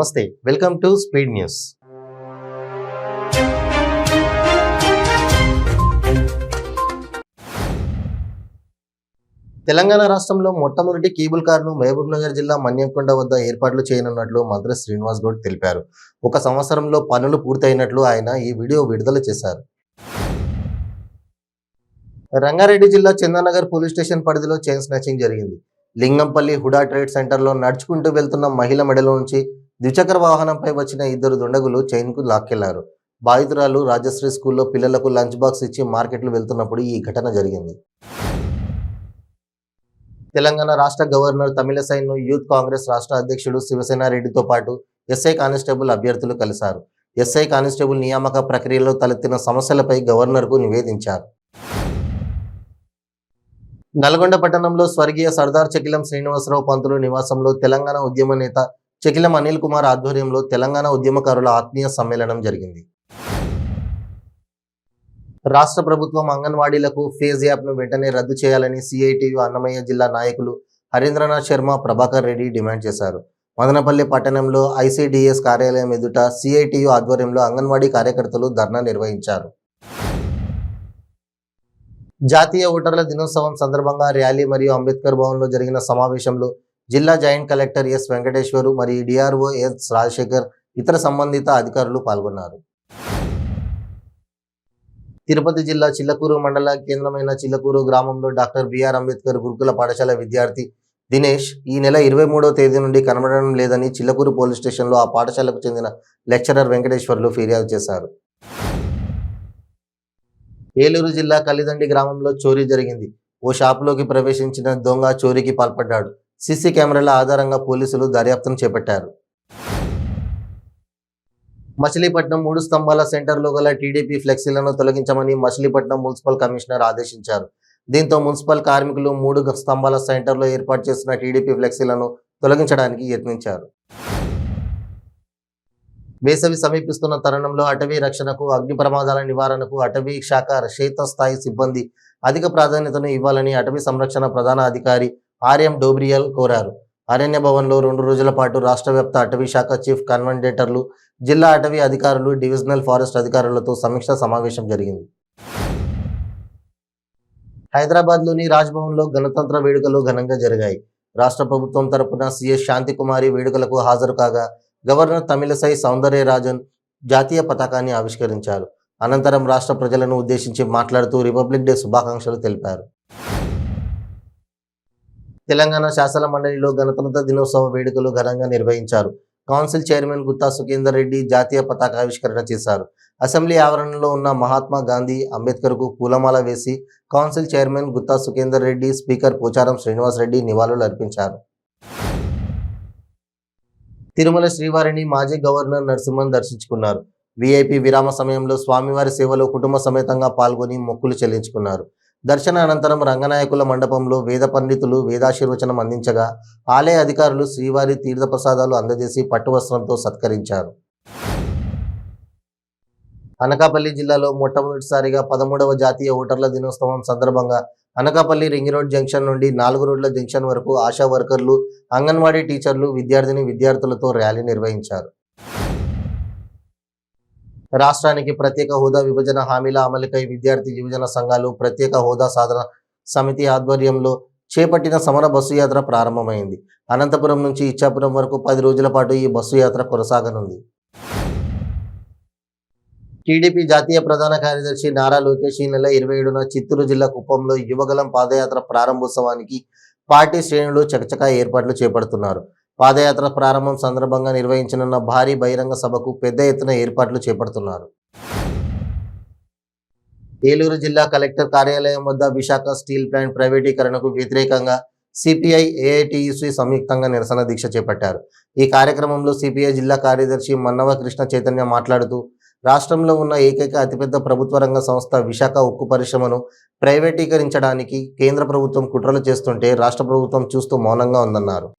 నమస్తే, welcome to speed news. Telangana రాష్ట్రంలో మొట్టమొదటి కేబుల్ కార్ను మహబూబ్నగర్ జిల్లా మన్యంకొండ వద్ద ఏర్పాట్లు చేయనున్నట్లు మంత్రి శ్రీనివాస్ గౌడ్ తెలిపారు. 1 సంవత్సరంలో పనులు పూర్తయినట్లు ఆయన ఈ వీడియో విడుదల చేశారు. రంగారెడ్డి జిల్లా చందానగర్ పోలీస్ స్టేషన్ పరిధిలో చైన్ స్నాచింగ్ జరిగింది. లింగంపల్లి హుడా ట్రేడ్ సెంటర్లో నడుచుకుంటూ వెళ్తున్న మహిళ మెడలో నుంచి ద్విచక్ర వాహనంపై వచ్చిన 2 దుండగులు చైన్కు లాక్కెళ్లారు. బాధితురాలు రాజశ్రీ స్కూల్లో పిల్లలకు లంచ్ బాక్స్ ఇచ్చి మార్కెట్లు వెళ్తున్నప్పుడు ఈ ఘటన జరిగింది. తెలంగాణ రాష్ట్ర గవర్నర్ తమిళసైను యూత్ కాంగ్రెస్ రాష్ట్ర అధ్యక్షుడు శివసేన రెడ్డితో పాటు ఎస్ఐ కానిస్టేబుల్ అభ్యర్థులు కలిశారు. ఎస్ఐ కానిస్టేబుల్ నియామక ప్రక్రియలో తలెత్తిన సమస్యలపై గవర్నర్కు నివేదించారు. నల్గొండ పట్టణంలో స్వర్గీయ సర్దార్ చెకిలం శ్రీనివాసరావు పంతులు నివాసంలో తెలంగాణ ఉద్యమ నేత చెకిలం అనిల్ కుమార్ ఆధ్వర్యంలో తెలంగాణ ఉద్యమకారుల ఆత్మీయ సమ్మేళనం జరిగింది. రాష్ట్ర ప్రభుత్వం అంగన్వాడీలకు ఫేజ్ యాప్ను వెంటనే రద్దు చేయాలని సిఐటియు అన్నమయ్య జిల్లా నాయకులు హరీంద్రనాథ్ శర్మ, ప్రభాకర్ రెడ్డి డిమాండ్ చేశారు. మదనపల్లి పట్టణంలో ఐసిడిఎస్ కార్యాలయం ఎదుట సిఐటియు ఆధ్వర్యంలో అంగన్వాడీ కార్యకర్తలు ధర్నా నిర్వహించారు. జాతీయ ఓటర్ల దినోత్సవం సందర్భంగా ర్యాలీ మరియు అంబేద్కర్ భవన్లో జరిగిన సమావేశంలో జిల్లా జాయింట్ కలెక్టర్ ఎస్ వెంకటేశ్వరు మరియు డిఆర్ఓ ఎస్ రాజశేఖర్, ఇతర సంబంధిత అధికారులు పాల్గొన్నారు. తిరుపతి జిల్లా చిల్లకూరు మండల కేంద్రమైన చిల్లకూరు గ్రామంలో డాక్టర్ బిఆర్ అంబేద్కర్ గురుకుల పాఠశాల విద్యార్థి దినేష్ ఈ నెల 23వ తేదీ నుండి కనబడడం లేదని చిల్లకూరు పోలీస్ స్టేషన్లో ఆ పాఠశాలకు చెందిన లెక్చరర్ వెంకటేశ్వర్లు ఫిర్యాదు చేశారు. ఏలూరు జిల్లా కలిదండి గ్రామంలో చోరీ జరిగింది. ఓ షాపులోకి ప్రవేశించిన దొంగ చోరీకి పాల్పడ్డాడు. సీసీ కెమెరాల ఆధారంగా పోలీసులు దర్యాప్తును చేపట్టారు. మచిలీపట్నం 3 స్తంభాల సెంటర్లో గల టీడీపీ ఫ్లెక్సీలను తొలగించమని మచిలీపట్నం మున్సిపల్ కమిషనర్ ఆదేశించారు. దీంతో మున్సిపల్ కార్మికులు 3 స్తంభాల సెంటర్లో ఏర్పాటు చేసిన టీడీపీ ఫ్లెక్సీలను తొలగించడానికి యత్నించారు. వేసవి సమీపిస్తున్న తరుణంలో అటవీ రక్షణకు, అగ్ని ప్రమాదాల నివారణకు అటవీ శాఖ క్షేత్రస్థాయి సిబ్బంది అధిక ప్రాధాన్యతను ఇవ్వాలని అటవీ సంరక్షణ ప్రధాన అధికారి ఆర్ఎం డోబ్రియల్ కోరారు. అరణ్య భవన్లో 2 రోజుల పాటు రాష్ట్ర వ్యాప్త అటవీ శాఖ చీఫ్ కన్వెండేటర్లు, జిల్లా అటవీ అధికారులు, డివిజనల్ ఫారెస్ట్ అధికారులతో సమీక్షా సమావేశం జరిగింది. హైదరాబాద్లోని రాజ్భవన్లో గణతంత్ర వేడుకలు ఘనంగా జరిగాయి. రాష్ట్ర ప్రభుత్వం తరపున సిఎస్ శాంతికుమారి వేడుకలకు హాజరు కాగా గవర్నర్ తమిళసై సౌందర్యరాజన్ జాతీయ పతాకాన్ని ఆవిష్కరించారు. అనంతరం రాష్ట్ర ప్రజలను ఉద్దేశించి మాట్లాడుతూ రిపబ్లిక్ డే శుభాకాంక్షలు తెలిపారు. తెలంగాణ శాసన మండలిలో గణతంత్ర దినోత్సవ వేడుకలు ఘనంగా నిర్వహించారు. కౌన్సిల్ చైర్మన్ గుత్తా సుఖేందర్ రెడ్డి జాతీయ పతాక ఆవిష్కరణ చేశారు. అసెంబ్లీ ఆవరణలో ఉన్న మహాత్మా గాంధీ, అంబేద్కర్కు పూలమాల వేసి council chairman Gutha Sukhender Reddy, speaker Pocharam Srinivas Reddy నివాళులు అర్పించారు. తిరుమల శ్రీవారిని మాజీ గవర్నర్ నరసింహన్ దర్శించుకున్నారు. విఐపి విరామ సమయంలో స్వామివారి సేవలో కుటుంబ సమేతంగా పాల్గొని మొక్కులు చెల్లించుకున్నారు. దర్శన అనంతరం రంగనాయకుల మండపంలో వేద పండితులు వేదాశీర్వచనం అందించగా ఆలయ అధికారులు శ్రీవారి తీర్థప్రసాదాలు అందజేసి పట్టువస్త్రంతో సత్కరించారు. అనకాపల్లి జిల్లాలో మొట్టమొదటిసారిగా 13వ జాతీయ ఓటర్ల దినోత్సవం సందర్భంగా అనకాపల్లి రింగ్ రోడ్ జంక్షన్ నుండి 4 రోడ్ల జంక్షన్ వరకు ఆశా వర్కర్లు, అంగన్వాడీ టీచర్లు, విద్యార్థులతో ర్యాలీ నిర్వహించారు. రాష్ట్రానికి ప్రత్యేక హోదా విభజన హామీల అమలుకై విద్యార్థి యువజన సంఘాలు ప్రత్యేక హోదా సాధన సమితి ఆధ్వర్యంలో చేపట్టిన సమర బస్సు యాత్ర ప్రారంభమైంది. అనంతపురం నుంచి ఇచ్చాపురం వరకు 10 రోజుల పాటు ఈ బస్సు యాత్ర కొనసాగనుంది. టీడీపీ జాతీయ ప్రధాన కార్యదర్శి నారా లోకేష్ ఈ నెల 27న చిత్తూరు జిల్లా కుప్పంలో యువగలం పాదయాత్ర ప్రారంభోత్సవానికి పార్టీ శ్రేణులు చకచకా ఏర్పాట్లు చేపడుతున్నారు. పాదయాత్ర ప్రారంభం సందర్భంగా నిర్వహించనున్న భారీ బహిరంగ సభకు పెద్ద ఎత్తున ఏర్పాట్లు చేపడుతున్నారు. ఏలూరు జిల్లా కలెక్టర్ కార్యాలయం వద్ద విశాఖ స్టీల్ ప్లాంట్ ప్రైవేటీకరణకు వ్యతిరేకంగా సిపిఐ, ఏఐటియుసి సంయుక్తంగా నిరసన దీక్ష చేపట్టారు. ఈ కార్యక్రమంలో సిపిఐ జిల్లా కార్యదర్శి మన్నవ కృష్ణ చైతన్య మాట్లాడుతూ రాష్ట్రంలో ఉన్న ఏకైక అతిపెద్ద ప్రభుత్వ రంగ సంస్థ విశాఖ ఉక్కు పరిశ్రమను ప్రైవేటీకరించడానికి కేంద్ర ప్రభుత్వం కుట్రలు చేస్తుంటే రాష్ట్ర ప్రభుత్వం చూస్తూ మౌనంగా ఉందన్నారు.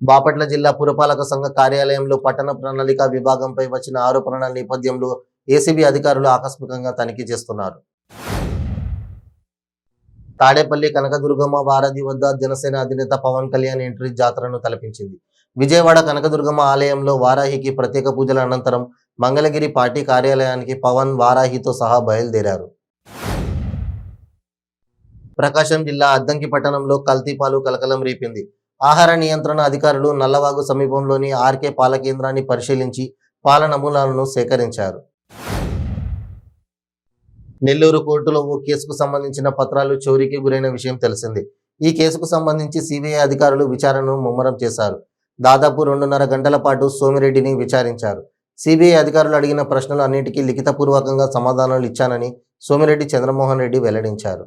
బాపట్ల జిల్లా పురపాలక సంఘ కార్యాలయంలో పట్టణ ప్రణాళిక విభాగంపై వచ్చిన ఆరోపణల నేపథ్యంలో ఏసీబీ అధికారులు ఆకస్మికంగా తనిఖీ చేస్తున్నారు. తాడేపల్లి కనకదుర్గమ్మ వారధి వద్ద జనసేన అధినేత పవన్ కళ్యాణ్ ఎంట్రీ జాతరను తలపించింది. విజయవాడ కనకదుర్గమ్మ ఆలయంలో వారాహికి ప్రత్యేక పూజల అనంతరం మంగళగిరి పార్టీ కార్యాలయానికి పవన్ వారాహితో సహా బయలుదేరారు. ప్రకాశం జిల్లా అద్దంకి పట్టణంలో కల్తీపాలు కలకలం రేపింది. ఆహార నియంత్రణ అధికారులు నల్లవాగు సమీపంలోని ఆర్కే పాల కేంద్రాన్ని పరిశీలించి పాల నమూనాలను సేకరించారు. నెల్లూరు కోర్టులో ఓ కేసుకు సంబంధించిన పత్రాలు చోరీకి గురైన విషయం తెలిసింది. ఈ కేసుకు సంబంధించి సిబిఐ అధికారులు విచారణను ముమ్మరం చేశారు. దాదాపు 2.5 గంటల పాటు సోమిరెడ్డిని విచారించారు. సిబిఐ అధికారులు అడిగిన ప్రశ్నలు అన్నిటికీ లిఖితపూర్వకంగా సమాధానాలు ఇచ్చానని సోమిరెడ్డి చంద్రమోహన్ రెడ్డి వెల్లడించారు.